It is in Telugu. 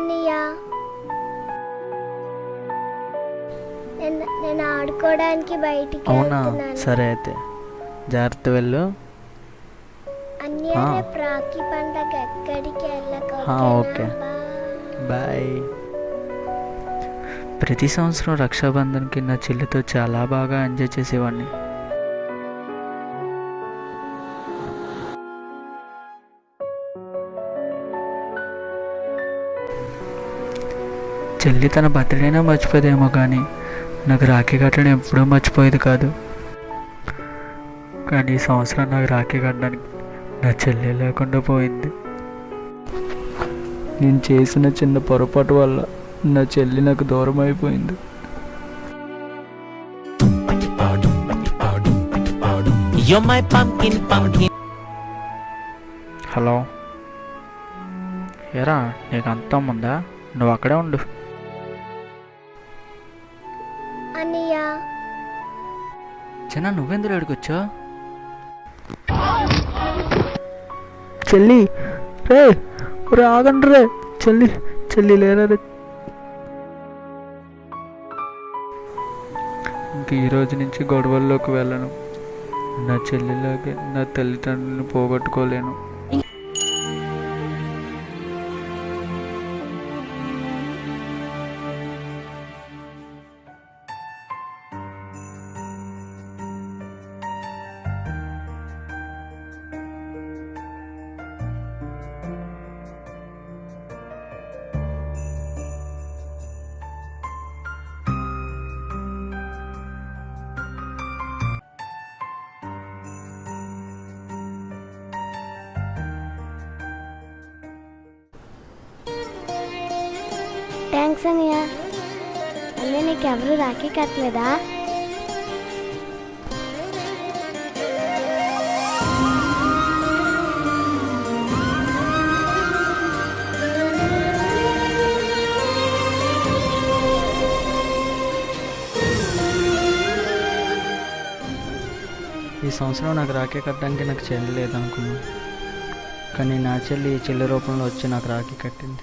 అన్నయ్య, నేను ఆడుకోవడానికి బయటికి అవునా? వెళ్తున్నాను. సరే అయితే జాగ్రత్త వెళ్ళు. అన్నయ్య, రేపు రాఖీ పండగ ఎక్కడికి ఓకే, వెళ్ళక. బాయ్. ప్రతి సంవత్సరం రక్షాబంధన్కి నా చెల్లితో చాలా బాగా ఎంజాయ్ చేసేవాడిని. చెల్లి తన బర్త్డేనే మర్చిపోదేమో కానీ నాకు రాఖీ కట్టడం ఎప్పుడూ మర్చిపోయేది కాదు. కానీ ఈ సంవత్సరం నాకు రాఖీ కట్టడానికి నా చెల్లి లేకుండా పోయింది. నేను చేసిన చిన్న పొరపాటు వల్ల నా చెల్లి నాకు దూరం అయిపోయింది. హలో, ఏరా నీకు అంతా ఉందా? నువ్వు అక్కడే ఉండు. అన్నయ్య, చిన్న నువ్వెందుకు అడుగుచ్చా? చెల్లి రే, ఆగండి రే, చెల్లి లేరా రే. ఇంక ఈరోజు నుంచి గొడవల్లోకి వెళ్ళను. నా చెల్లిలాగే నా తల్లిదండ్రులను పోగొట్టుకోలేను. థ్యాంక్స్ అన్నయ్య. అన్నయ్య, నీకెవరు రాఖీ కట్టలేదా? ఈ సంవత్సరం నాకు రాఖీ కట్టడానికి నాకు చెల్లి లేదనుకున్నాను, కానీ నా చెల్లి రూపంలో వచ్చి నాకు రాఖీ కట్టింది.